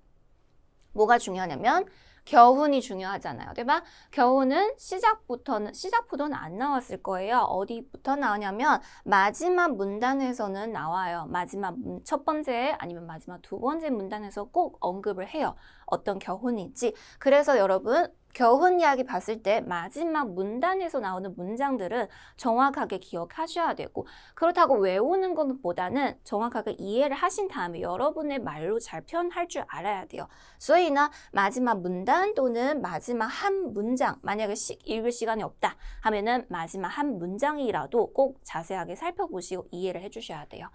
뭐가 중요하냐면 겨훈이 중요하잖아요. 对吧? 겨훈은 시작부터는 안 나왔을 거예요. 어디부터 나오냐면 마지막 문단에서는 나와요. 마지막 첫 번째 아니면 마지막 두 번째 문단에서 꼭 언급을 해요. 어떤 겨훈인지. 그래서 여러분 겨훈 이야기 봤을 때 마지막 문단에서 나오는 문장들은 정확하게 기억하셔야 되고 그렇다고 외우는 것보다는 정확하게 이해를 하신 다음에 여러분의 말로 잘 표현할 줄 알아야 돼요. 所以呢, 마지막 문단 또는 마지막 한 문장 만약에 읽을 시간이 없다 하면은 마지막 한 문장이라도 꼭 자세하게 살펴보시고 이해를 해주셔야 돼요.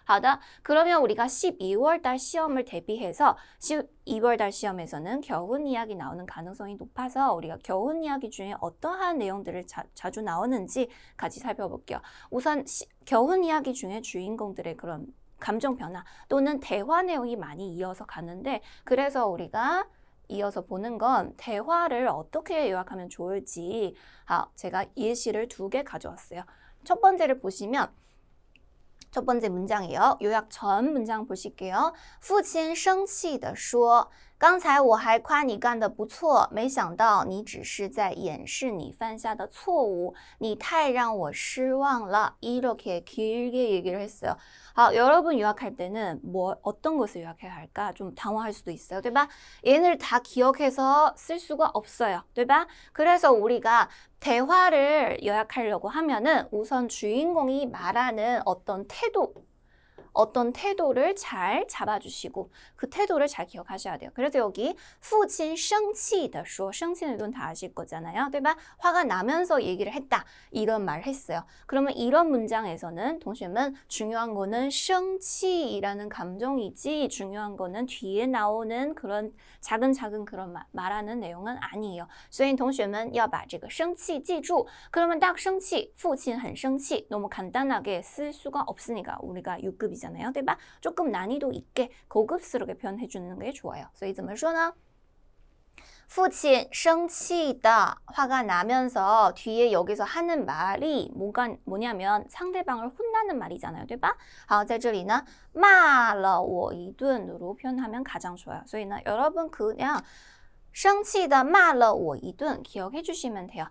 好的, 그러면 우리가 12월 달 시험을 대비해서 12월 달 시험에서는 겨훈 이야기 나오는 가능성이 높아서 우리가 겨훈 이야기 중에 어떠한 내용들을 자주 나오는지 같이 살펴볼게요. 우선 겨훈 이야기 중에 주인공들의 그런 감정 변화 또는 대화 내용이 많이 이어서 가는데 그래서 우리가 이어서 보는 건 대화를 어떻게 요약하면 좋을지 제가 예시를 2개 가져왔어요. 첫 번째를 보시면 첫 번째 문장이에요. 요약 전 문장 보실게요. 父亲生气地说刚才我还夸你干得不错没想到你只是在掩饰你犯下的错误你太让我失望了 이렇게 길게 얘기를 했어요. 여러분 요약할 때는 어떤 것을 요약해야 할까? 좀 당황할 수도 있어요. 对吧? 얘를 다 기억해서 쓸 수가 없어요. 对吧? 그래서 우리가 대화를 요약하려고 하면은 우선 주인공이 말하는 어떤 태도를 잘 잡아주시고 그 태도를 잘 기억하셔야 돼요. 그래서 여기 父亲生气地说 生气는 이건 다 아실 거잖아요. 对吧? 화가 나면서 얘기를 했다. 이런 말 했어요. 그러면 이런 문장에서는 동시에는 중요한 거는 生气이라는 감정이지 중요한 거는 뒤에 나오는 그런 작은 그런 말하는 내용은 아니에요. 所以同学们要把这个生气记住. 그러면 딱 生气, 父亲很生气 너무 간단하게 쓸 수가 없으니까 우리가 6급이잖아요. 对吧? 조금 난이도 있게 고급스럽게 표현해 주는 게 좋아요. 所以怎么说呢? 父亲生气的 화가 나면서 뒤에 여기서 하는 말이 뭐냐면 상대방을 혼나는 말이잖아요. 对吧? 在这里呢骂了我一顿으로 표현하면 가장 좋아요. 所以呢 여러분 그냥 生气的骂了我一顿 기억해 주시면 돼요.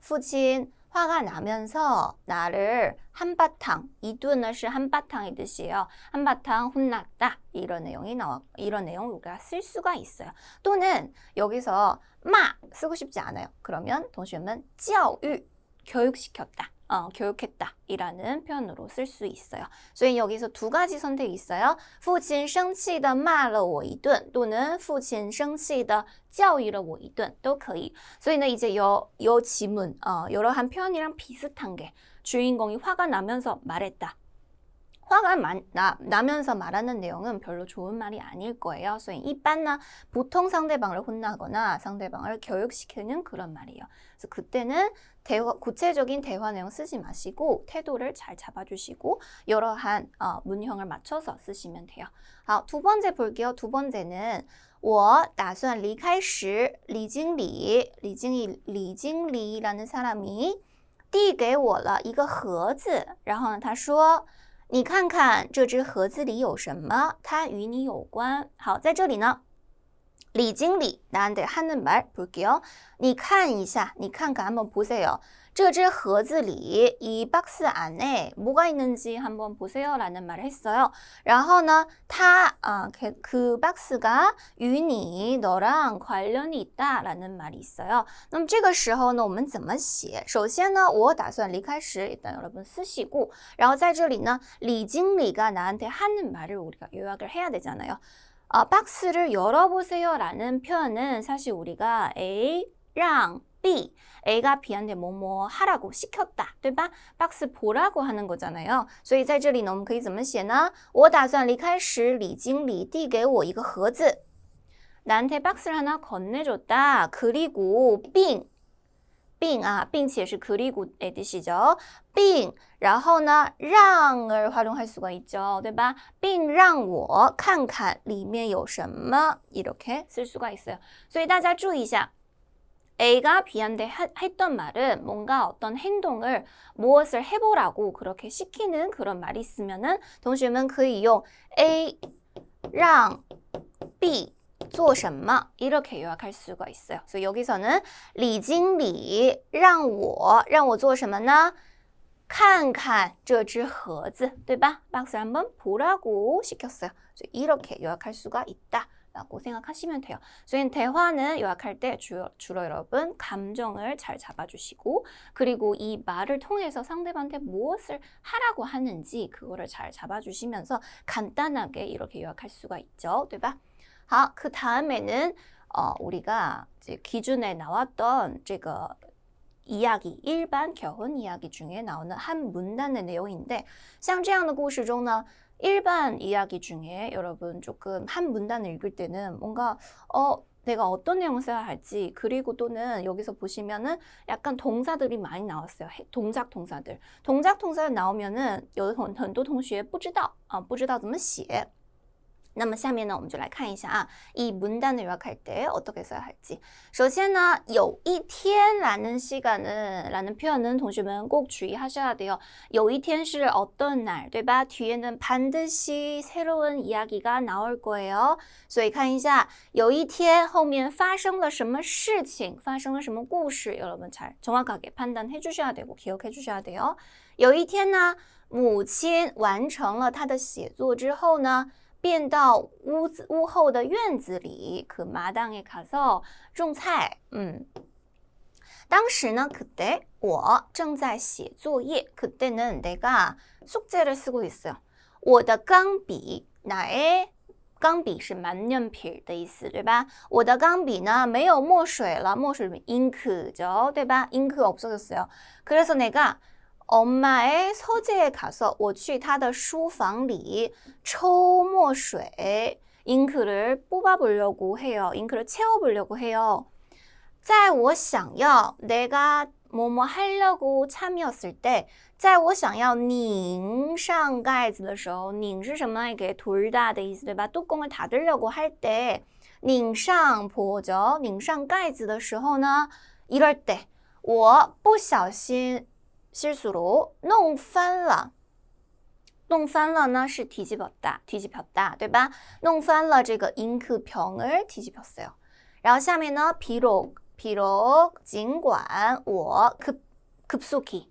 父亲 화가 나면서 나를 한바탕, 이두는 한바탕의 뜻이에요. 한바탕 혼났다. 이런 내용이 이런 내용을 우리가 쓸 수가 있어요. 또는 여기서 마 쓰고 싶지 않아요. 그러면 동시에는 教育, 교육시켰다. 교육했다 이라는 표현으로 쓸 수 있어요. 所以 여기서 2가지 선택이 있어요. 父亲生气的骂了我一顿 또는 父亲生气的教育了我一顿都可以. 所以呢 이제 요 지문 여러한 표현이랑 비슷한 게 주인공이 화가 나면서 말했다. 화가 나면서 말하는 내용은 별로 좋은 말이 아닐 거예요. 所以一般呢 보통 상대방을 혼나거나 상대방을 교육시키는 그런 말이에요. 그래서 그때는 구체적인 대화 내용 쓰지 마시고 태도를 잘 잡아주시고 여러한 문형을 맞춰서 쓰시면 돼요. 好, 두 번째 볼게요. 두 번째는 我打算离开时李经理라는 사람이 递给我了一个盒子，然后呢他说你看看这只盒子里有什么，它与你有关。好，在这里呢李经理 나한테 하는 말 볼게요. 你看一下, 你看看 한번 보세요. 这只盒子里 이 박스 안에 뭐가 있는지 한번 보세요 라는 말을 했어요. 然后呢, 그 박스가 与你 너랑 관련이 있다 라는 말이 있어요. 那么这个时候呢我们怎么写? 首先呢我打算离开时 일단 여러분 쓰시고 然后在这里呢李经理가 나한테 하는 말을 우리가 요약을 해야 되잖아요. 박스를 열어보세요 라는 표현은 사실 우리가 A랑 B, A가 B한테 뭐뭐 하라고 시켰다, 对吧? 박스 보라고 하는 거잖아요. 所以在这里呢我们可以怎么写呢? 我打算离开时李经理递给我一个盒子. 나한테 박스를 하나 건네줬다. 그리고 빙, 并且是 그리고의 뜻이죠. 并然后呢让을 활용할 수가 있죠. 对吧? 并让我看看里面有什么 이렇게 쓸 수가 있어요. 所以大家注意一下 A가 B한테 했던 말은 뭔가 어떤 행동을 무엇을 해보라고 그렇게 시키는 그런 말이 있으면은 同学们可以用 A 让 B 做什么 이렇게 요약할 수가 있어요. 그래서 여기서는 李经理让我做什么呢? 看看这只盒子, 对吧? 박스를 한번 보라고 시켰어요. 이렇게 요약할 수가 있다 라고 생각하시면 돼요. 저희는 대화는 요약할 때 주로 여러분 감정을 잘 잡아주시고 그리고 이 말을 통해서 상대방한테 무엇을 하라고 하는지 그거를 잘 잡아주시면서 간단하게 이렇게 요약할 수가 있죠. 对吧? 그 다음에는 우리가 이제 기준에 나왔던 这个 이야기, 일반 겨운 이야기 중에 나오는 한 문단의 내용인데 像这样的故事中呢 일반 이야기 중에 여러분 조금 한 문단을 읽을 때는 뭔가 내가 어떤 내용을 써야 할지 그리고 또는 여기서 보시면은 약간 동사들이 많이 나왔어요. 동작 동사들 나오면은 有很多同学不知道怎么写 那么下面呢我们就来看一下 이 문단을 요약할 때 어떻게 써야 할지. 首先呢有一天 라는 시간은 라는 표현은 同学们꼭 주의하셔야 돼요. 有一天是 어떤 날, 对吧? 뒤에는 반드시 새로운 이야기가 나올 거예요. 所以看一下有一天后面发生了什么事情发生了什么故事 여러분 잘 정확하게 판단해 주셔야 되고 기억해 주셔야 돼요. 有一天呢母亲完成了她的写作之后呢便到屋后的院子里 그 마당에 가서种菜. 当时呢 그때 我正在写作业 그때는 내가 숙제를 쓰고 있어요. 我的钢笔 나의 钢笔是만년필的意思对吧我的钢笔呢没有墨水了墨水 잉크죠 对吧 잉크 없어졌어요. 그래서 내가 엄마의 서재에 가서 我去她的书房里抽墨水 잉크를 뽑아보려고 해요. 잉크를 채워보려고 해요. 在我想要 내가 뭐뭐 하려고 참이었을 때 在我想要拧上盖子的时候拧是什么 이게 돌다的意思对吧 뚜껑을 닫으려고 할 때拧上 보죠. 拧上盖子的时候呢 이럴 때 我不小心 실수로 弄翻了弄翻了呢是 뒤집었다 对吧弄翻了这个 잉크병을 뒤집었어요. 然后下面呢 비록 尽管我 급속히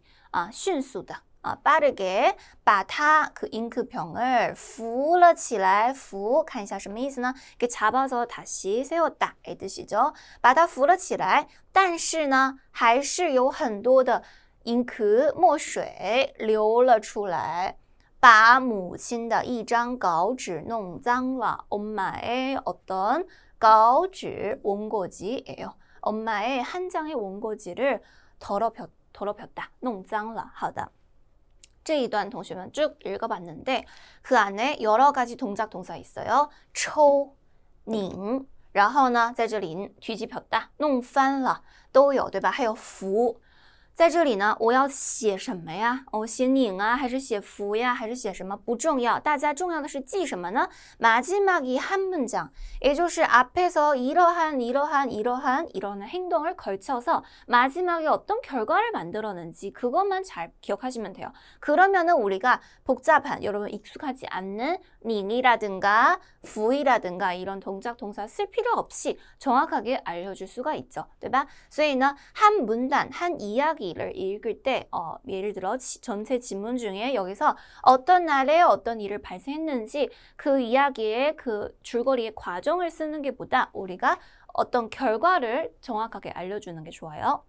迅速的 빠르게 把它 그 잉크병을 扶了起来扶看一下什么意思呢 이렇게 잡아서 다시 세웠다 의 뜻이죠. 把它扶了起来但是呢还是有很多的 잉크 墨水流了出来把母亲的一张稿纸弄脏了 엄마의 어떤 稿纸 원고지예요. 엄마의 한 장의 원고지를 더럽혔다 弄脏了好的这一段同学们쭉 읽어봤는데 그 안에 여러 가지 동작 동사 있어요. 抽,拧然后呢在这里뒤집혔다, 弄翻了都有对吧还有扶在这里呢我要写什么呀写拧啊还是写扶呀还是写什么不重要大家重要的是记什么呢마지막 이 한 문장也就是 앞에서 이러한 이런 행동을 걸쳐서 마지막에 어떤 결과를 만들었는지 그것만 잘 기억하시면 돼요. 그러면은 우리가 복잡한 여러분 익숙하지 않는 닝이라든가 부이라든가 이런 동작 동사 쓸 필요 없이 정확하게 알려줄 수가 있죠. 对吧? 所以呢, 한 문단, 한 이야기를 읽을 때 예를 들어 전체 지문 중에 여기서 어떤 날에 어떤 일을 발생했는지 그 이야기의 그 줄거리의 과정을 쓰는 게 보다 우리가 어떤 결과를 정확하게 알려주는 게 좋아요.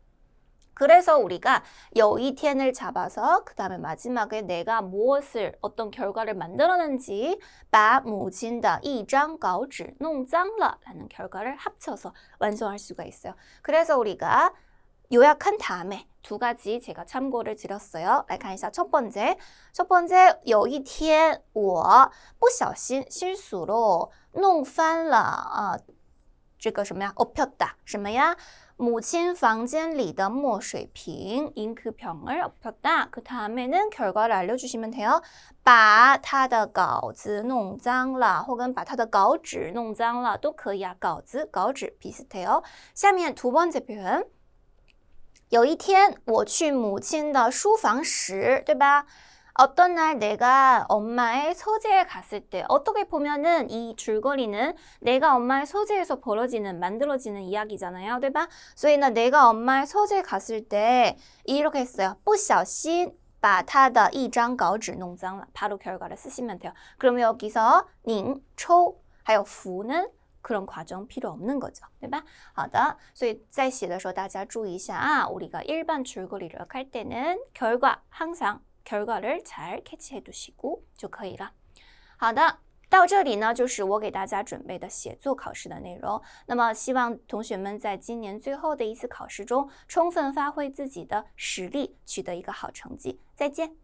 그래서 우리가 有一天을 잡아서 그 다음에 마지막에 내가 무엇을 어떤 결과를 만들었는지 把母亲的一张稿纸弄脏了 라는 결과를 합쳐서 완성할 수가 있어요. 그래서 우리가 요약한 다음에 두 가지 제가 참고를 드렸어요. 来看一下 첫 번째, 有一天我不小心실수로弄翻了这个什么呀 엎혔다 什么呀母亲房间里的墨水瓶 잉크병을 엎혔다. 그 다음에는 결과를 알려주시면 돼요. 把他的稿子弄脏了 혹은 把他的稿纸弄脏了都可以啊. 稿子, 稿纸 비슷해요. 下面두 번째 표현. 有一天我去母亲的书房时对吧 어떤 날 내가 엄마의 서재에 갔을 때 어떻게 보면은 이 줄거리는 내가 엄마의 서재에서 만들어지는 이야기잖아요. 对吧? 所以呢 내가 엄마의 서재에 갔을 때 이렇게 했어요. 不小心把他的一张稿纸弄脏了 바로 결과를 쓰시면 돼요. 그러면 여기서 拧, 抽, 还有扶는 그런 과정 필요 없는 거죠. 对吧? 好的所以在写的时候大家注意一下 우리가 일반 줄거리를 할 때는 결과 항상 결과를 잘 캐치해 두시고 就可以了。好的到这里呢就是我给大家准备的写作考试的内容那么希望同学们在今年最后的一次考试中充分发挥自己的实力取得一个好成绩再见